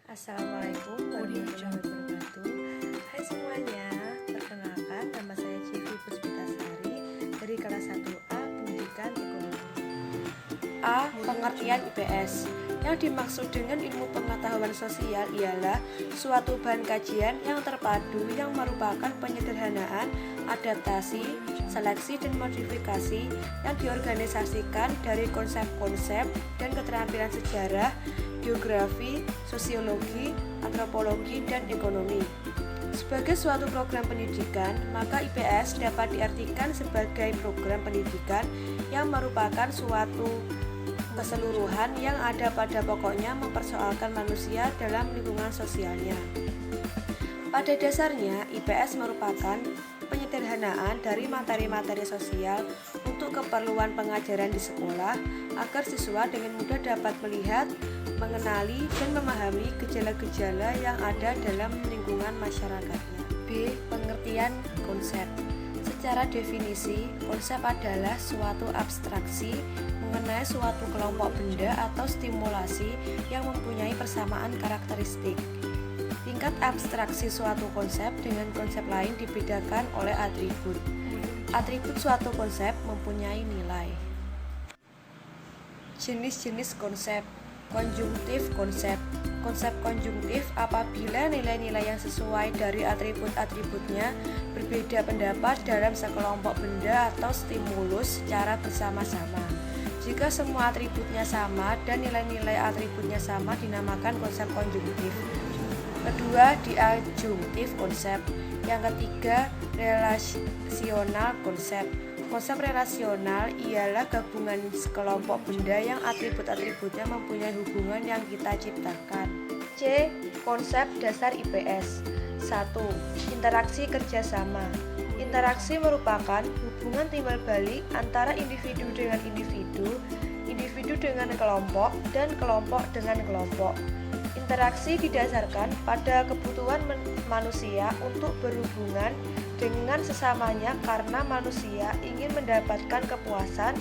Assalamualaikum warahmatullahi wabarakatuh. Hai semuanya, perkenalkan nama saya Civi Puspitasari dari kelas 1A Pendidikan Ekonomi. A. Pengertian IPS. Yang dimaksud dengan ilmu pengetahuan sosial ialah suatu bahan kajian yang terpadu yang merupakan penyederhanaan, adaptasi, seleksi dan modifikasi yang diorganisasikan dari konsep-konsep dan keterampilan sejarah, geografi, sosiologi, antropologi, dan ekonomi. Sebagai suatu program pendidikan, maka IPS dapat diartikan sebagai program pendidikan yang merupakan suatu keseluruhan yang ada pada pokoknya mempersoalkan manusia dalam lingkungan sosialnya. Pada dasarnya, IPS merupakan penyederhanaan dari materi-materi sosial untuk keperluan pengajaran di sekolah agar siswa dengan mudah dapat melihat, mengenali, dan memahami gejala-gejala yang ada dalam lingkungan masyarakatnya. B. Pengertian konsep. Secara definisi, konsep adalah suatu abstraksi mengenai suatu kelompok benda atau stimulasi yang mempunyai persamaan karakteristik. Tingkat abstraksi suatu konsep dengan konsep lain dibedakan oleh atribut. Atribut suatu konsep mempunyai nilai. Jenis-jenis konsep. Konjungtif konsep. Konsep konjungtif apabila nilai-nilai yang sesuai dari atribut-atributnya berbeda pendapat dalam sekelompok benda atau stimulus secara bersama-sama. Jika semua atributnya sama dan nilai-nilai atributnya sama dinamakan konsep konjungtif. Kedua, diadjungtif konsep. Yang ketiga, relasional konsep. Konsep relasional ialah gabungan sekelompok benda yang atribut-atributnya mempunyai hubungan yang kita ciptakan. C. Konsep dasar IPS. 1. Interaksi kerjasama. Interaksi merupakan hubungan timbal balik antara individu dengan individu dengan kelompok, dan kelompok dengan kelompok. Interaksi didasarkan pada kebutuhan manusia untuk berhubungan dengan sesamanya karena manusia ingin mendapatkan kepuasan,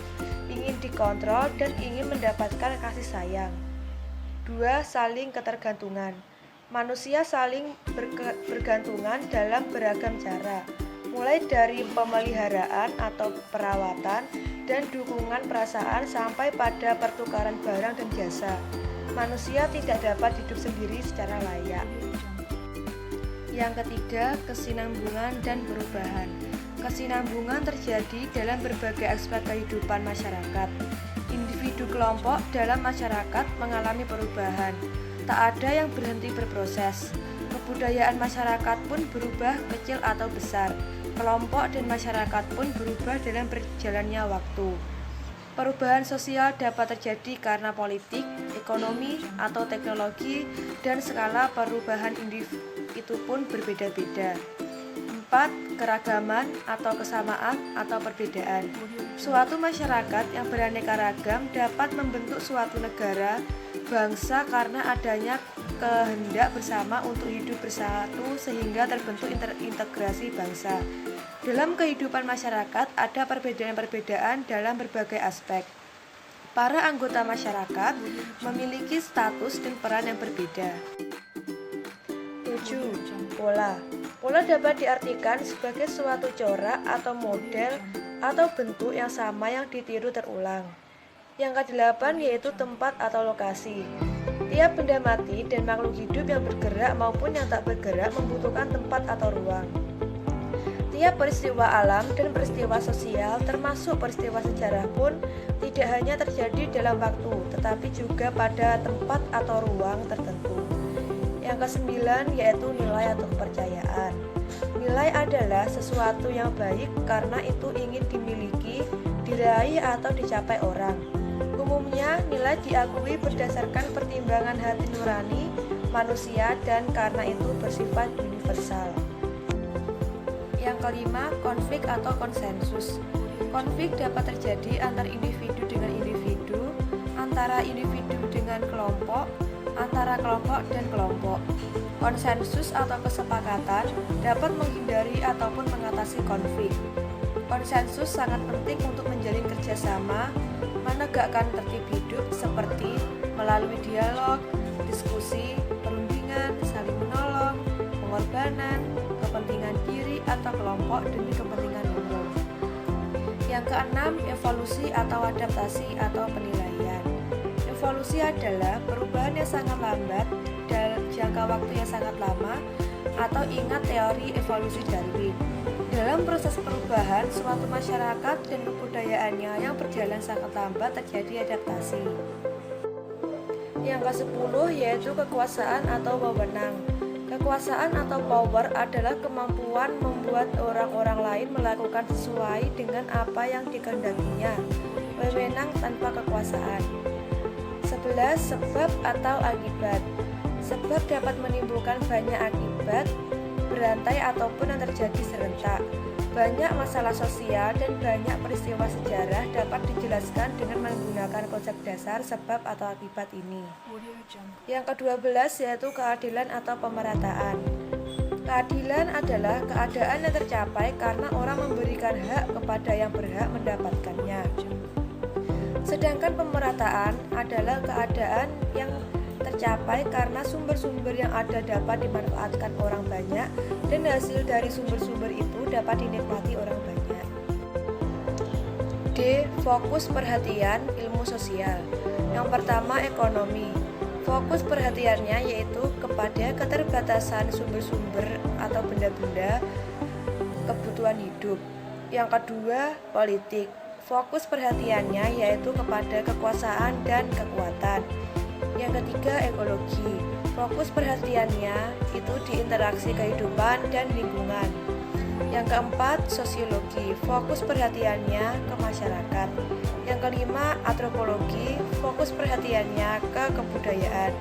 ingin dikontrol, dan ingin mendapatkan kasih sayang. 2. Saling ketergantungan. Manusia saling bergantungan dalam beragam cara, mulai dari pemeliharaan atau perawatan dan dukungan perasaan sampai pada pertukaran barang dan jasa. Manusia tidak dapat hidup sendiri secara layak. Yang ketiga, kesinambungan dan perubahan. Kesinambungan terjadi dalam berbagai aspek kehidupan masyarakat. Individu kelompok dalam masyarakat mengalami perubahan. Tak ada yang berhenti berproses. Kebudayaan masyarakat pun berubah kecil atau besar. Kelompok dan masyarakat pun berubah dalam berjalannya waktu. Perubahan sosial dapat terjadi karena politik, ekonomi, atau teknologi, dan skala perubahan individu itu pun berbeda-beda. 4. Keragaman atau kesamaan atau perbedaan. Suatu masyarakat yang beraneka ragam dapat membentuk suatu negara, bangsa karena adanya kehendak bersama untuk hidup bersatu sehingga terbentuk integrasi bangsa. Dalam kehidupan masyarakat ada perbedaan-perbedaan dalam berbagai aspek. Para anggota masyarakat memiliki status dan peran yang berbeda. 7. Pola. Pola dapat diartikan sebagai suatu corak atau model atau bentuk yang sama yang ditiru terulang. Yang ke-8 yaitu tempat atau lokasi. Tiap benda mati dan makhluk hidup yang bergerak maupun yang tak bergerak membutuhkan tempat atau ruang. Tiap peristiwa alam dan peristiwa sosial termasuk peristiwa sejarah pun tidak hanya terjadi dalam waktu, tetapi juga pada tempat atau ruang tertentu. Yang ke-9 yaitu nilai atau kepercayaan. Nilai adalah sesuatu yang baik karena itu ingin dimiliki, diraih atau dicapai orang. Umumnya nilai diakui berdasarkan pertimbangan hati nurani manusia dan karena itu bersifat universal. Yang kelima, konflik atau konsensus. Konflik dapat terjadi antara individu dengan individu, antara individu dengan kelompok, antara kelompok dan kelompok. Konsensus atau kesepakatan dapat menghindari ataupun mengatasi konflik. Konsensus sangat penting untuk menjalin kerjasama, menegakkan tertib hidup seperti melalui dialog, diskusi, perundingan, ketuhanan, kepentingan diri atau kelompok demi kepentingan umum. Yang keenam, evolusi atau adaptasi atau penilaian. Evolusi adalah perubahan yang sangat lambat dalam jangka waktu yang sangat lama, atau ingat teori evolusi Darwin. Dalam proses perubahan, suatu masyarakat dan kebudayaannya yang berjalan sangat lambat terjadi adaptasi. Yang ke-10 yaitu kekuasaan atau wewenang. Kekuasaan atau power adalah kemampuan membuat orang-orang lain melakukan sesuai dengan apa yang dikehendakinya. Wewenang tanpa kekuasaan. 11. Sebab atau akibat. Sebab dapat menimbulkan banyak akibat, berantai ataupun yang terjadi serentak. Banyak masalah sosial dan banyak peristiwa sejarah dapat dijelaskan dengan menggunakan konsep dasar sebab atau akibat ini. Yang ke-12 yaitu keadilan atau pemerataan. Keadilan adalah keadaan yang tercapai karena orang memberikan hak kepada yang berhak mendapatkannya. Sedangkan pemerataan adalah keadaan yang tercapai karena sumber-sumber yang ada dapat dimanfaatkan orang banyak dan hasil dari sumber-sumber itu dapat dinikmati orang banyak. D. Fokus perhatian ilmu sosial. Yang pertama, ekonomi. Fokus perhatiannya yaitu kepada keterbatasan sumber-sumber atau benda-benda kebutuhan hidup. Yang kedua, politik. Fokus perhatiannya yaitu kepada kekuasaan dan kekuatan. Yang ketiga, ekologi. Fokus perhatiannya itu di interaksi kehidupan dan lingkungan. Yang keempat, sosiologi. Fokus perhatiannya ke masyarakat. Yang kelima, antropologi. Fokus perhatiannya ke kebudayaan.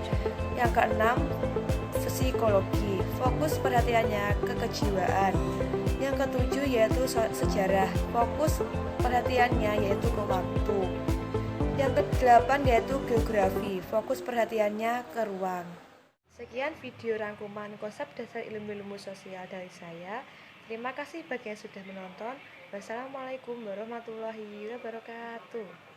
Yang keenam, psikologi. Fokus perhatiannya ke kejiwaan. Yang ketujuh yaitu sejarah. Fokus perhatiannya yaitu ke waktu. Yang ke-8 yaitu geografi. Fokus perhatiannya ke ruang. Sekian video rangkuman konsep dasar ilmu-ilmu sosial dari saya. Terima kasih bagi yang sudah menonton. Wassalamualaikum warahmatullahi wabarakatuh.